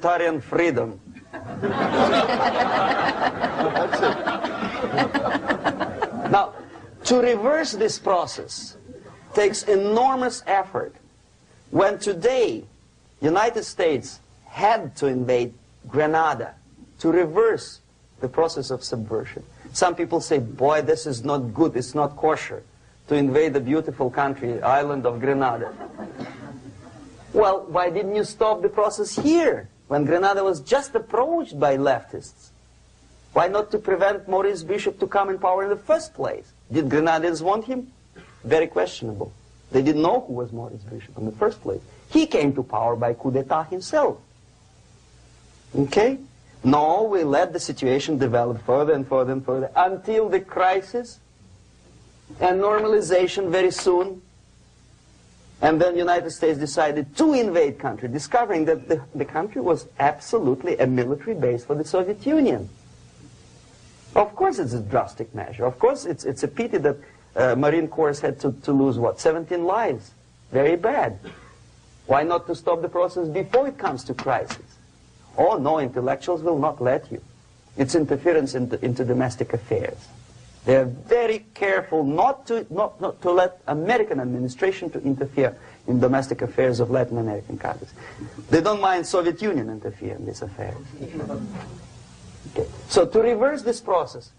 Totalitarian freedom. That's it. Now, to reverse this process takes enormous effort. When today, United States had to invade Grenada to reverse the process of subversion. Some people say, boy, this is not good, it's not kosher to invade the beautiful country, island of Grenada. Well, why didn't you stop the process here, when Grenada was just approached by leftists? Why not to prevent Maurice Bishop to come in power in the first place? Did Grenadians want him? Very questionable. They didn't know who was Maurice Bishop in the first place. He came to power by coup d'etat himself. Okay? No, we let the situation develop further and further and further until the crisis and normalization very soon. And then the United States decided to invade country, discovering that the country was absolutely a military base for the Soviet Union. Of course it's a drastic measure. Of course it's a pity that Marine Corps had to lose, what, 17 lives. Very bad. Why not to stop the process before it comes to crisis? Oh no, intellectuals will not let you. It's interference into domestic affairs. They're very careful not to let American administration to interfere in domestic affairs of Latin American countries. They don't mind Soviet Union interfere in these affairs. Okay. So to reverse this process,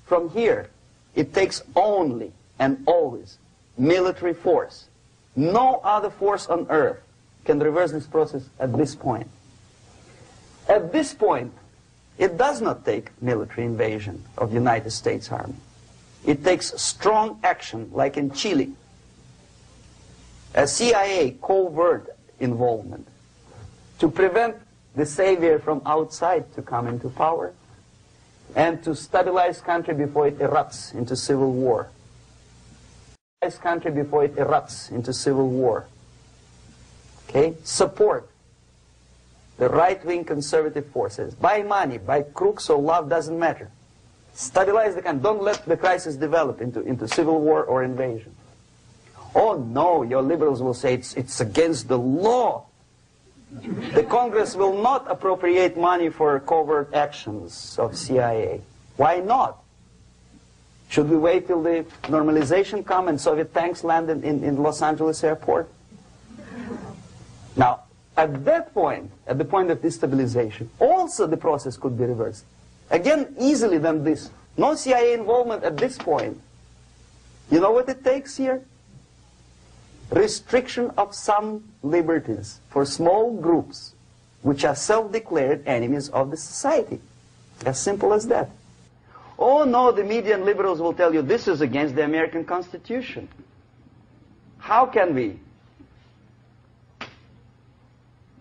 from here, it takes only and always military force. No other force on earth can reverse this process at this point. At this point, it does not take military invasion of the United States Army. It takes strong action, like in Chile, a CIA covert involvement to prevent the savior from outside to come into power and to stabilize country before it erupts into civil war. Country before it erupts into civil war. Okay? Support the right-wing conservative forces. By money, by crooks or love, doesn't matter. Stabilize the country. Don't let the crisis develop into civil war or invasion. Oh no, your liberals will say it's against the law. The Congress will not appropriate money for covert actions of CIA. Why not? Should we wait till the normalization come and Soviet tanks land in Los Angeles airport? Now, at that point, at the point of destabilization, also the process could be reversed. Again, easily than this. No CIA involvement at this point. You know what it takes here? Restriction of some liberties for small groups which are self-declared enemies of the society. As simple as that. Oh no, the media and liberals will tell you this is against the American Constitution. How can we,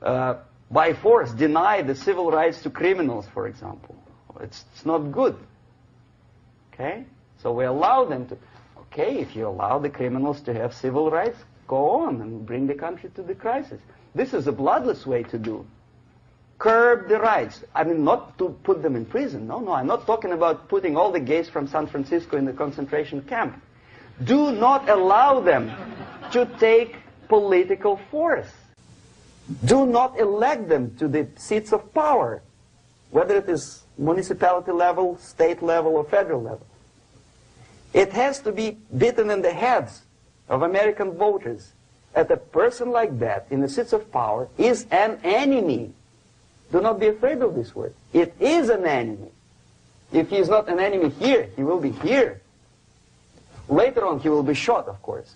by force, deny the civil rights to criminals, for example? It's not good. Okay? So we allow them to. Okay, if you allow the criminals to have civil rights, go on and bring the country to the crisis. This is a bloodless way to do. Curb the rights. I mean, not to put them in prison. No, I'm not talking about putting all the gays from San Francisco in the concentration camp. Do not allow them to take political force. Do not elect them to the seats of power, whether it is municipality level, state level, or federal level. It has to be beaten in the heads of American voters that a person like that in the seats of power is an enemy. Do not be afraid of this word. It is an enemy. If he is not an enemy here, he will be here. Later on, he will be shot, of course.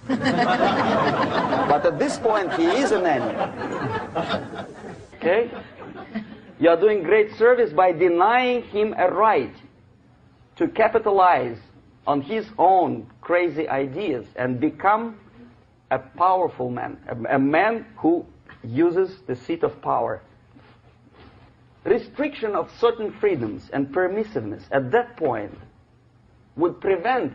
But at this point, he is an enemy. Okay? You are doing great service by denying him a right to capitalize on his own crazy ideas and become a powerful man, a man who uses the seat of power. Restriction of certain freedoms and permissiveness at that point would prevent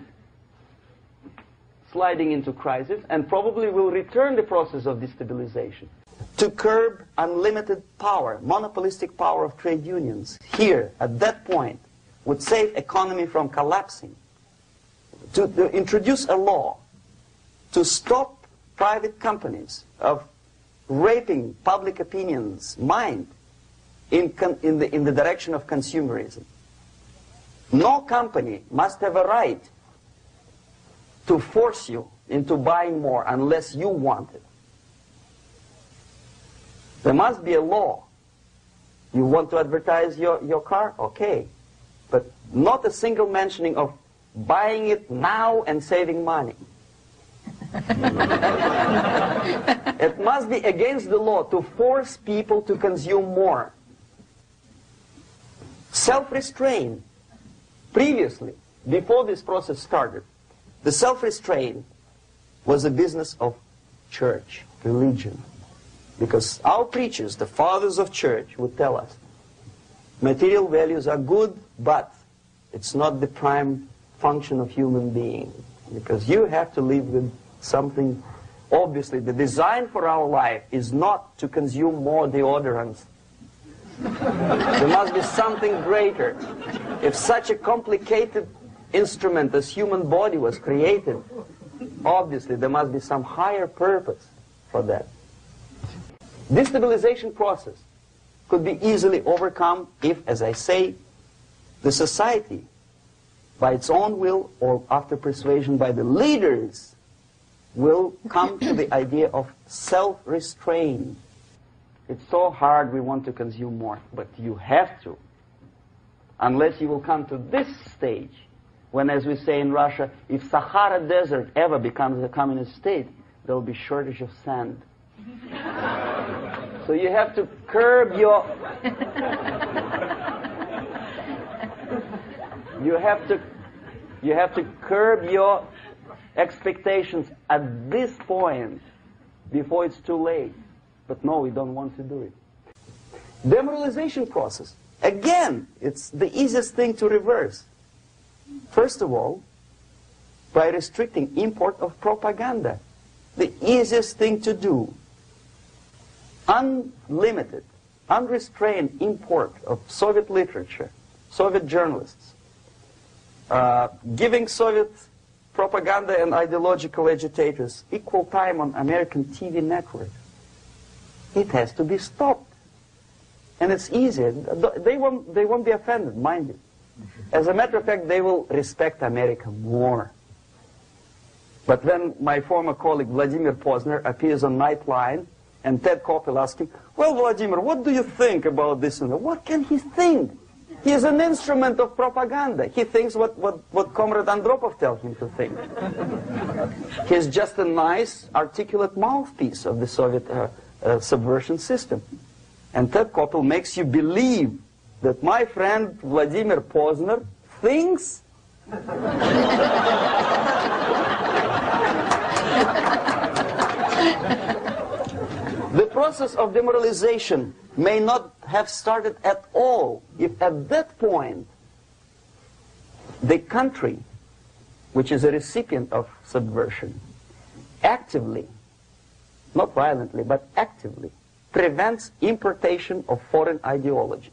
sliding into crisis and probably will return the process of destabilization. To curb unlimited power, monopolistic power of trade unions, here, at that point, would save economy from collapsing. To introduce a law to stop private companies of raping public opinion's mind in the direction of consumerism. No company must have a right to force you into buying more unless you want it. There must be a law. You want to advertise your car? Okay. But not a single mentioning of buying it now and saving money. It must be against the law to force people to consume more. Self-restraint. Previously, before this process started, the self-restraint was a business of church, religion. Because our preachers, the fathers of church, would tell us, material values are good, but it's not the prime function of human being. Because you have to live with something. Obviously, the design for our life is not to consume more deodorants. There must be something greater. If such a complicated instrument as human body was created, obviously there must be some higher purpose for that. This stabilization process could be easily overcome if, as I say, the society, by its own will or after persuasion by the leaders, will come to the idea of self-restraint. It's so hard, we want to consume more, but you have to. Unless you will come to this stage, when, as we say in Russia, if Sahara Desert ever becomes a communist state, there will be shortage of sand. So you have to curb your... you have to curb your expectations at this point before it's too late. But no, we don't want to do it. Demoralization process. Again, it's the easiest thing to reverse. First of all, by restricting import of propaganda. The easiest thing to do. Unlimited, unrestrained import of Soviet literature, Soviet journalists, giving Soviet propaganda and ideological agitators equal time on American TV networks. It has to be stopped. And it's easy. They won't be offended, mind you. As a matter of fact, they will respect America more. But when my former colleague Vladimir Posner appears on Nightline, and Ted Koppel asks him, well, Vladimir, what do you think about this? And what can he think? He is an instrument of propaganda. He thinks what Comrade Andropov tells him to think. He's just a nice, articulate mouthpiece of the Soviet subversion system. And Ted Koppel makes you believe that my friend Vladimir Posner thinks the process of demoralization may not have started at all if at that point the country, which is a recipient of subversion, actively, not violently, but actively, prevents importation of foreign ideology.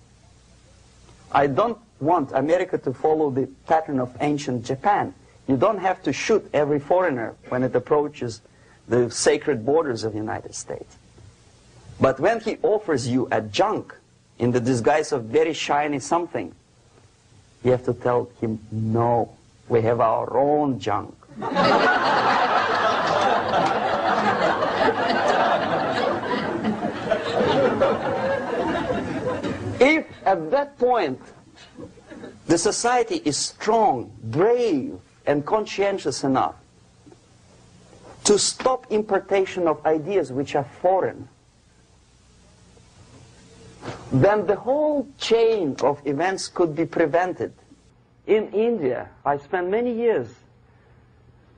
I don't want America to follow the pattern of ancient Japan. You don't have to shoot every foreigner when it approaches the sacred borders of the United States. But when he offers you a junk in the disguise of very shiny something, you have to tell him, no, we have our own junk. If at that point the society is strong, brave, and conscientious enough to stop importation of ideas which are foreign, then the whole chain of events could be prevented. In India, I spent many years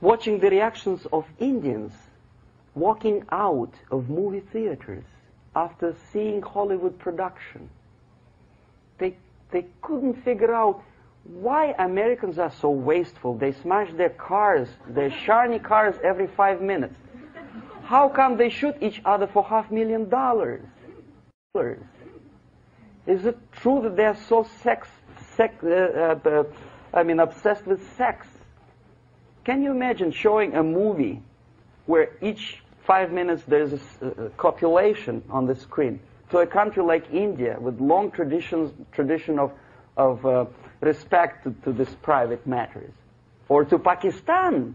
watching the reactions of Indians walking out of movie theaters after seeing Hollywood production. They couldn't figure out why Americans are so wasteful. They smash their cars, their shiny cars, every 5 minutes. How come they shoot each other for $500,000? Is it true that they're so obsessed with sex? Can you imagine showing a movie where each 5 minutes there's a copulation on the screen? to a country like India with long tradition of respect to these private matters, or to Pakistan.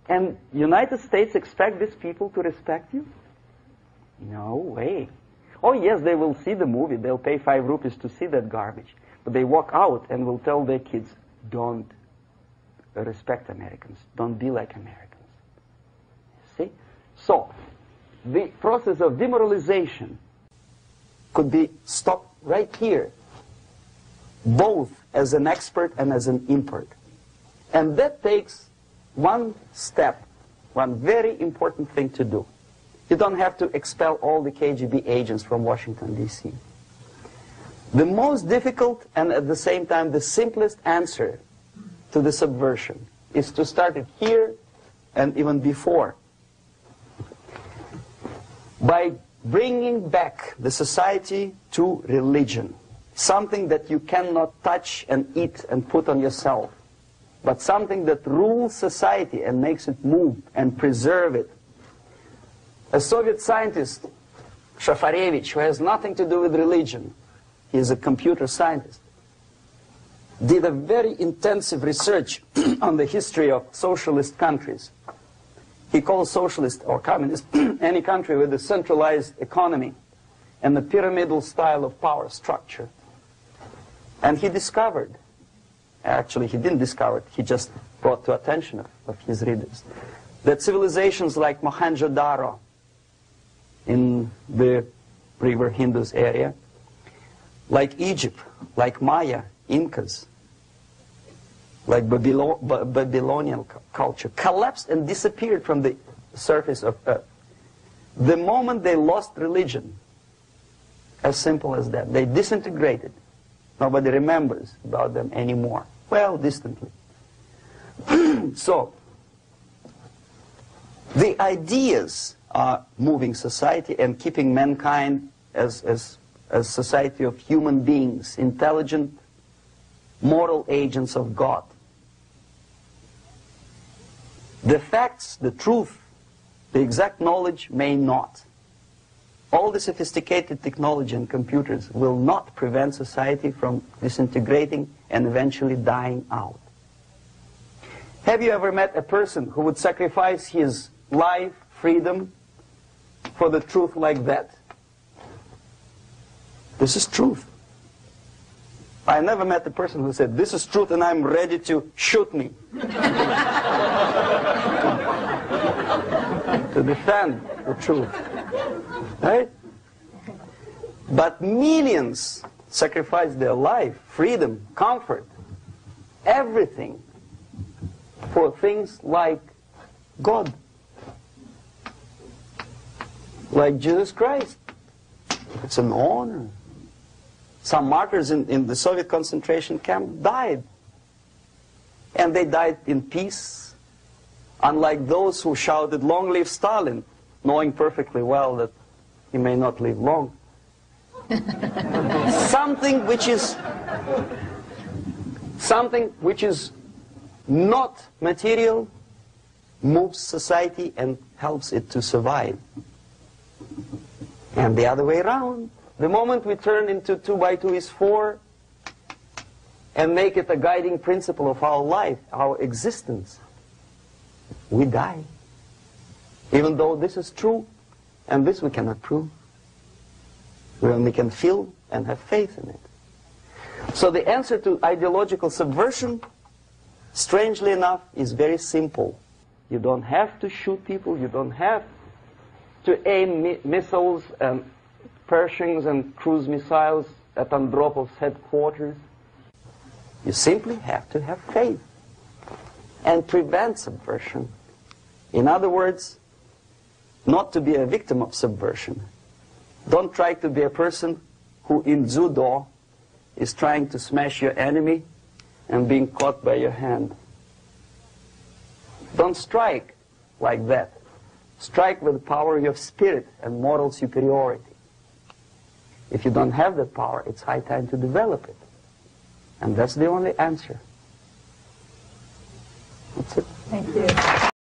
And United States expect these people to respect you? No way. Oh yes, they will see the movie, they'll pay 5 rupees to see that garbage, but they walk out and will tell their kids, don't respect Americans, don't be like Americans. See? So, the process of demoralization could be stopped right here, both as an expert and as an import. And that takes one step, one very important thing to do. You don't have to expel all the KGB agents from Washington, D.C. The most difficult and at the same time the simplest answer to the subversion is to start it here and even before, by bringing back the society to religion, something that you cannot touch and eat and put on yourself, but something that rules society and makes it move and preserve it. A Soviet scientist, Shafarevich, who has nothing to do with religion, he is a computer scientist, did a very intensive research on the history of socialist countries. He calls socialist or communist any country with a centralized economy and a pyramidal style of power structure. And he discovered, actually he didn't discover it, he just brought to attention of his readers, that civilizations like Mohenjo-Daro in the river Indus area, like Egypt, like Maya, Incas, like Babylonian culture, collapsed and disappeared from the surface of Earth. The moment they lost religion, as simple as that, they disintegrated. Nobody remembers about them anymore. Well, distantly. So, the ideas are moving society and keeping mankind as a society of human beings, intelligent, moral agents of God. The facts, the truth, the exact knowledge may not. All the sophisticated technology and computers will not prevent society from disintegrating and eventually dying out. Have you ever met a person who would sacrifice his life, freedom, for the truth like that? This is truth. I never met a person who said, this is truth and I'm ready to shoot me. To defend the truth. Right? But millions sacrifice their life, freedom, comfort, everything for things like God, like Jesus Christ. It's an honor. Some martyrs in the Soviet concentration camp died. And they died in peace, unlike those who shouted, "Long live Stalin," knowing perfectly well that he may not live long. Something which is not material moves society and helps it to survive. And the other way around. The moment we turn into 2 by 2 is 4 and make it a guiding principle of our life, our existence, we die. Even though this is true, and this we cannot prove. We only can feel and have faith in it. So the answer to ideological subversion, strangely enough, is very simple. You don't have to shoot people, you don't have to aim missiles and Pershings and cruise missiles at Andropov's headquarters. You simply have to have faith and prevent subversion. In other words, not to be a victim of subversion. Don't try to be a person who in judo is trying to smash your enemy and being caught by your hand. Don't strike like that. Strike with the power of spirit and moral superiority. If you don't have that power, it's high time to develop it. And that's the only answer. That's it. Thank you.